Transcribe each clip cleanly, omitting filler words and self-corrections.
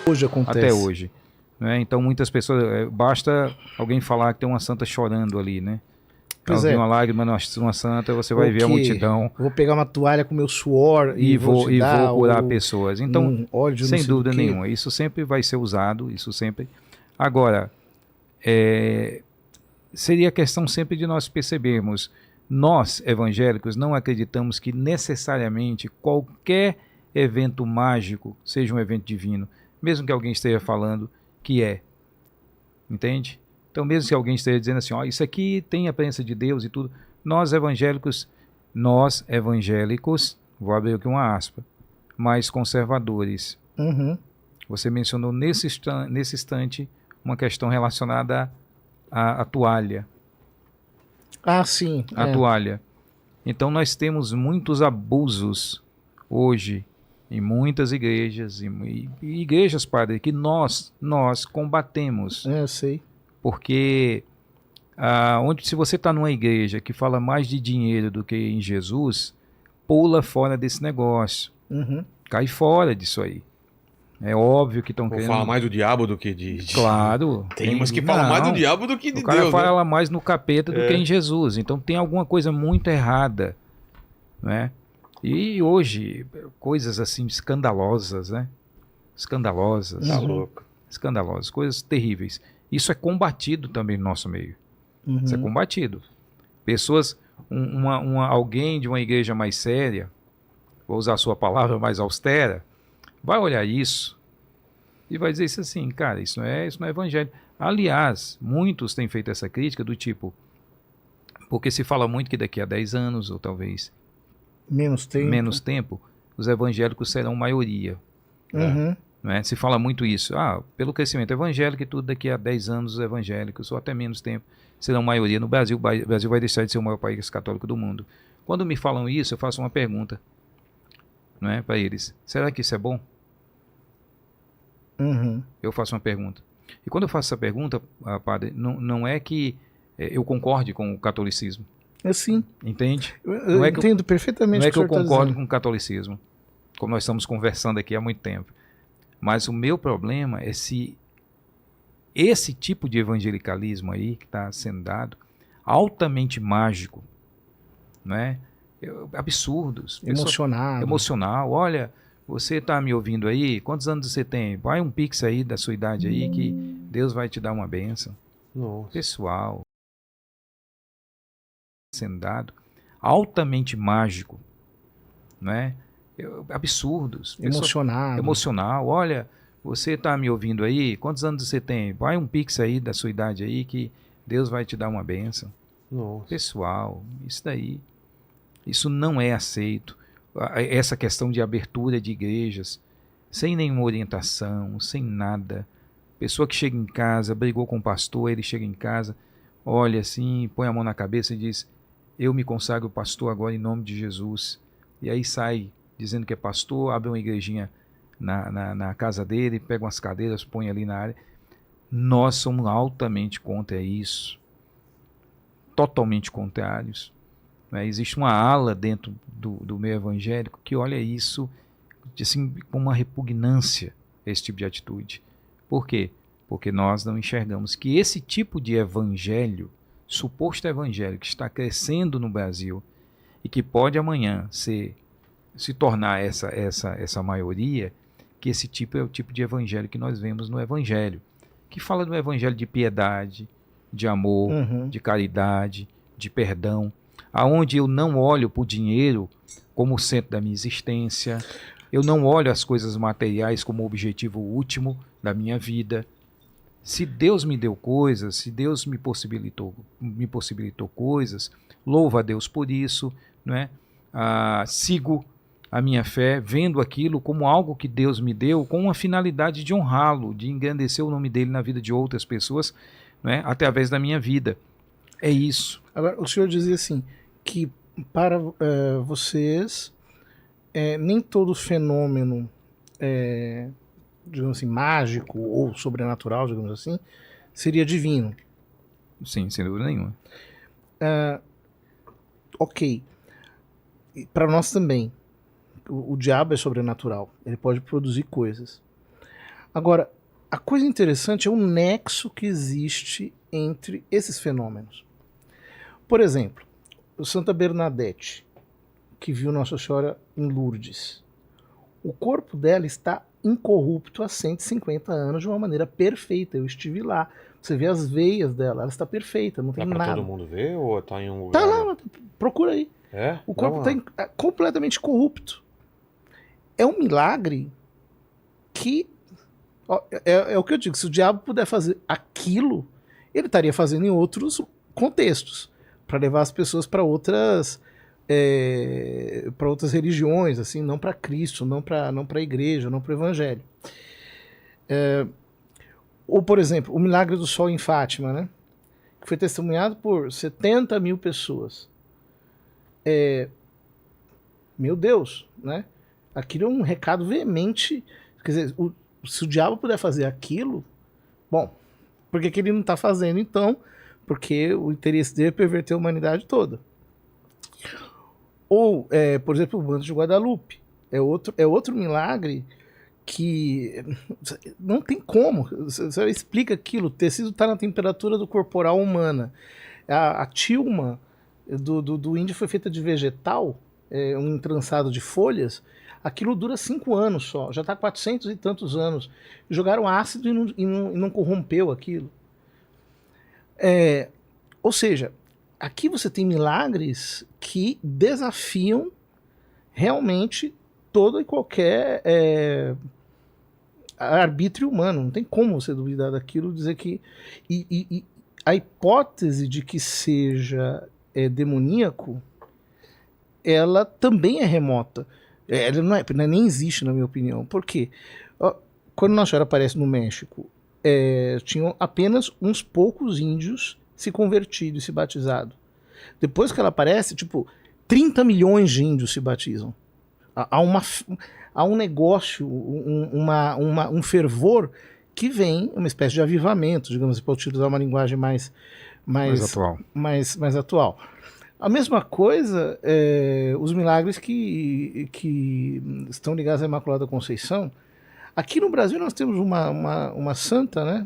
Hoje acontece. Até hoje. Né? Então muitas pessoas, basta alguém falar que tem uma santa chorando ali, né? Pois Ela viu é. uma lágrima numa santa, você vai Ou ver a que multidão vou pegar uma toalha com meu suor e vou te e vou dar, curar ou pessoas. Então, um óleo de não sem sei do dúvida que. nenhuma, isso sempre vai ser usado, isso sempre. Agora, seria questão sempre de nós percebermos, nós evangélicos não acreditamos que necessariamente qualquer evento mágico seja um evento divino, mesmo que alguém esteja falando que é, entende? Então, mesmo que alguém esteja dizendo assim, ó, isso aqui tem a presença de Deus e tudo, nós evangélicos, vou abrir aqui uma aspa, mais conservadores. Uhum. Você mencionou nesse instante uma questão relacionada à toalha. Ah, sim. A toalha. Então nós temos muitos abusos hoje em muitas igrejas, e igrejas, padre, que nós combatemos. Eu sei. Porque se você está numa igreja que fala mais de dinheiro do que em Jesus, pula fora desse negócio. Uhum. Cai fora disso aí. É óbvio que estão Ou querendo... fala mais do diabo do que Claro. Tem umas que falam mais do diabo do que de O cara Deus, fala né? mais no capeta do que em Jesus. Então tem alguma coisa muito errada, né? E hoje, coisas assim escandalosas, né? Escandalosas. Tá louco. Escandalosas, coisas terríveis. Isso é combatido também no nosso meio. Isso é combatido. Pessoas, alguém de uma igreja mais séria, vou usar a sua palavra mais austera, vai olhar isso e vai dizer isso assim, cara, isso não é evangelho. Aliás, muitos têm feito essa crítica do tipo, porque se fala muito que daqui a 10 anos, ou talvez menos tempo, os evangélicos serão maioria. Uhum. Não é? Se fala muito isso. Pelo crescimento evangélico e tudo, daqui a 10 anos os evangélicos, ou até menos tempo, serão maioria no Brasil. O Brasil vai deixar de ser o maior país católico do mundo. Quando me falam isso, eu faço uma pergunta, não é, para eles. Será que isso é bom? Uhum. Eu faço uma pergunta. E quando eu faço essa pergunta, padre, não é que eu concorde com o catolicismo. Assim. Entende? Eu entendo perfeitamente não é o que eu senhor tá concordo dizendo. com o catolicismo, como nós estamos conversando aqui há muito tempo. Mas o meu problema é se esse tipo de evangelicalismo aí que está sendo dado, altamente mágico, né? Absurdos. Emocional. Olha, você está me ouvindo aí? Quantos anos você tem? Vai um pix aí da sua idade aí que Deus vai te dar uma bênção. Nossa. Pessoal, sendo dado, altamente mágico, né? Absurdos. Emocional. Olha, você está me ouvindo aí? Quantos anos você tem? Vai um pix aí da sua idade aí que Deus vai te dar uma bênção. Nossa. Pessoal, isso não é aceito. Essa questão de abertura de igrejas, sem nenhuma orientação, sem nada. Pessoa que chega em casa, brigou com o pastor, ele chega em casa, olha assim, põe a mão na cabeça e diz, eu me consagro pastor agora em nome de Jesus. E aí sai dizendo que é pastor, abre uma igrejinha na casa dele, pega umas cadeiras, põe ali na área. Nós somos altamente contra isso. Totalmente contrários. Existe uma ala dentro do meio evangélico que olha isso assim, com uma repugnância, esse tipo de atitude. Por quê? Porque nós não enxergamos que esse tipo de evangelho, suposto evangelho, que está crescendo no Brasil e que pode amanhã se tornar essa maioria, que esse tipo é o tipo de evangelho que nós vemos no evangelho, que fala do evangelho de piedade, de amor, de caridade, de perdão, aonde eu não olho para o dinheiro como o centro da minha existência, eu não olho as coisas materiais como objetivo último da minha vida. Se Deus me deu coisas, se Deus me possibilitou coisas, louva a Deus por isso, não é? Sigo a minha fé, vendo aquilo como algo que Deus me deu, com uma finalidade de honrá-lo, de engrandecer o nome dele na vida de outras pessoas, não é? Através da minha vida. É isso. Agora, o senhor dizia assim, que para vocês, nem todo fenômeno, digamos assim, mágico ou sobrenatural, digamos assim, seria divino. Sim, sem dúvida nenhuma. Ok. Para nós também, o diabo é sobrenatural. Ele pode produzir coisas. Agora, a coisa interessante é o nexo que existe entre esses fenômenos. Por exemplo, o Santa Bernadette, que viu Nossa Senhora em Lourdes. O corpo dela está incorrupto há 150 anos de uma maneira perfeita. Eu estive lá. Você vê as veias dela, ela está perfeita, não tem Dá pra nada. todo mundo ver ou tá em um lugar? Tá lá, procura aí. É? O corpo Dá uma- está completamente corrupto. É um milagre que... ó, é o que eu digo, se o diabo puder fazer aquilo, ele estaria fazendo em outros contextos, para levar as pessoas para outras religiões, assim, não para Cristo, não para a igreja, não para o evangelho. Ou, por exemplo, o milagre do sol em Fátima, né? Que foi testemunhado por 70 mil pessoas. Meu Deus, né? Aquilo é um recado veemente. Quer dizer, se o diabo puder fazer aquilo, bom, por que ele não está fazendo então? Porque o interesse dele é perverter a humanidade toda. Ou, por exemplo, o Manto de Guadalupe. É outro milagre que não tem como. Você explica aquilo, o tecido está na temperatura do corporal humana. A tilma do índio foi feita de vegetal, um entrançado de folhas. Aquilo dura 5 anos só, já está 400 e tantos anos. Jogaram ácido e não corrompeu aquilo. Ou seja, aqui você tem milagres que desafiam realmente todo e qualquer arbítrio humano. Não tem como você duvidar daquilo, dizer que... E a hipótese de que seja demoníaco, ela também é remota. Ela não nem existe, na minha opinião. Por quê? Quando Nossa Senhora aparece no México, tinham apenas uns poucos índios se convertido e se batizado. Depois que ela aparece, 30 milhões de índios se batizam. Há um negócio, um fervor que vem, uma espécie de avivamento, digamos, para utilizar uma linguagem mais atual. A mesma coisa, os milagres que estão ligados à Imaculada Conceição. Aqui no Brasil nós temos uma santa, né,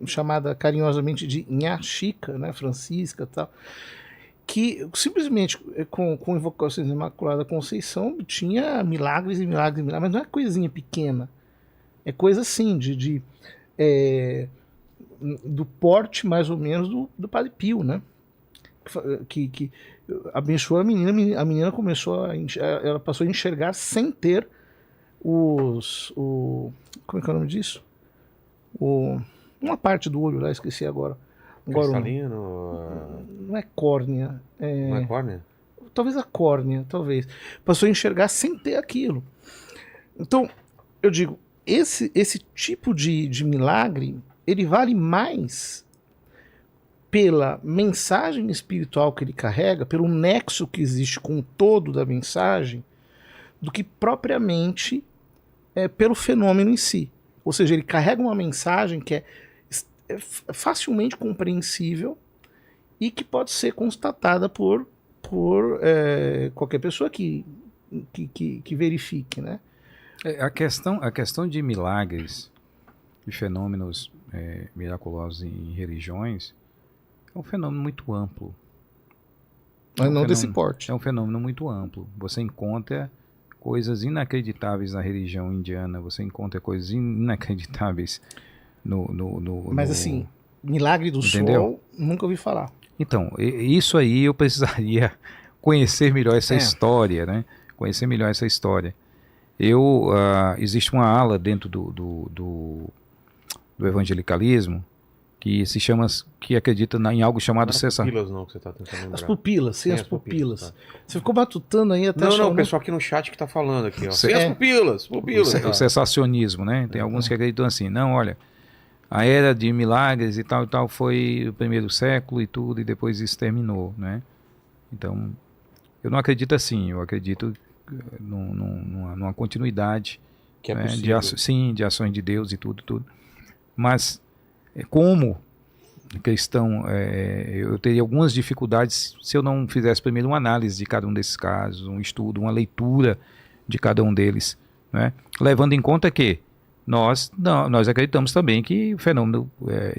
chamada carinhosamente de Nha Chica, né, Francisca e tal, que simplesmente com invocações da Imaculada Conceição tinha milagres e milagres e milagres, mas não é coisinha pequena, é coisa assim, do porte mais ou menos do Padre Pio, né, que abençoou a menina começou ela passou a enxergar sem ter como é que é o nome disso? Uma parte do olho lá, esqueci agora. Cristalino? Não é córnea. Não é córnea? Talvez a córnea, talvez. Passou a enxergar sem ter aquilo. Então, eu digo, esse tipo de milagre, ele vale mais pela mensagem espiritual que ele carrega, pelo nexo que existe com o todo da mensagem, do que propriamente pelo fenômeno em si. Ou seja, ele carrega uma mensagem que é facilmente compreensível e que pode ser constatada por qualquer pessoa que verifique, né? A questão de milagres e fenômenos miraculosos em religiões é um fenômeno muito amplo. Mas não desse porte. É um fenômeno muito amplo. Você encontra coisas inacreditáveis na religião indiana, você encontra coisas inacreditáveis Mas assim, milagre do sol, nunca ouvi falar. Então, isso aí eu precisaria conhecer melhor essa história, né? Conhecer melhor essa história. Existe uma ala dentro do evangelicalismo que acredita em algo chamado cessação. Pupilas não, que você tá tentando lembrar. As pupilas, sem as pupilas. Tá. Você ficou matutando aí até... Não, o pessoal aqui no chat que tá falando aqui, ó. Sem as pupilas. O cessacionismo, né? Tem alguns que acreditam assim, não, olha, a era de milagres e tal foi o primeiro século e tudo, e depois isso terminou, né? Então, eu não acredito assim, eu acredito numa continuidade, que é possível. De ações de Deus e tudo. Mas como questão, eu teria algumas dificuldades se eu não fizesse primeiro uma análise de cada um desses casos, um estudo, uma leitura de cada um deles, né? Levando em conta que nós acreditamos também que o fenômeno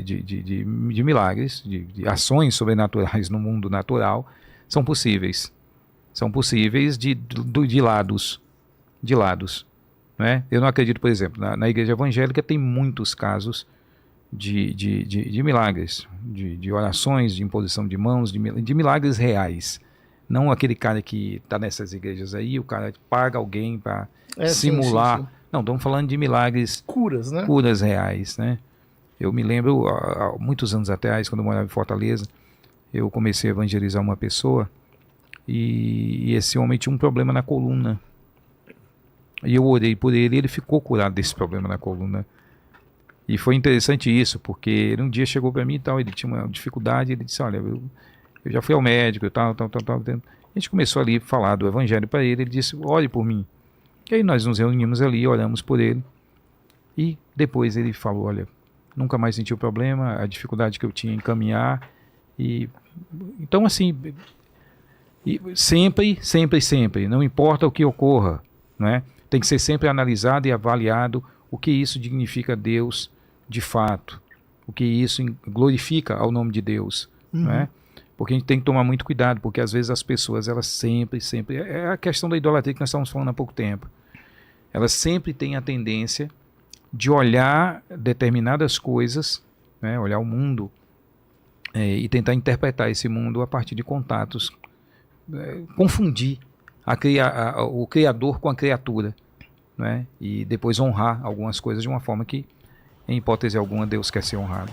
de milagres, de ações sobrenaturais no mundo natural são possíveis. São possíveis de lados. Né? Eu não acredito, por exemplo, na igreja evangélica tem muitos casos de milagres, de orações, de imposição de mãos, de milagres reais. Não aquele cara que está nessas igrejas aí, o cara paga alguém para simular. Sim. Não, estamos falando de milagres... Curas, né? Curas reais, né? Eu me lembro, há muitos anos atrás, quando eu morava em Fortaleza, eu comecei a evangelizar uma pessoa e esse homem tinha um problema na coluna. E eu orei por ele e ele ficou curado desse problema na coluna. E foi interessante isso, porque ele um dia chegou para mim e tal, ele tinha uma dificuldade, ele disse, olha, eu já fui ao médico e tal. A gente começou ali a falar do evangelho para ele, ele disse, ore por mim. E aí nós nos reunimos ali, oramos por ele. E depois ele falou, olha, nunca mais senti o problema, a dificuldade que eu tinha em caminhar. Então assim, sempre, não importa o que ocorra, né? Tem que ser sempre analisado e avaliado o que isso dignifica a Deus de fato, o que isso glorifica ao nome de Deus, né? Porque a gente tem que tomar muito cuidado, porque às vezes as pessoas, elas sempre, é a questão da idolatria que nós estamos falando há pouco tempo, elas sempre têm a tendência de olhar determinadas coisas, né, olhar o mundo e tentar interpretar esse mundo a partir de contatos, confundir o Criador com a criatura, né, e depois honrar algumas coisas de uma forma que, em hipótese alguma, Deus quer ser honrado.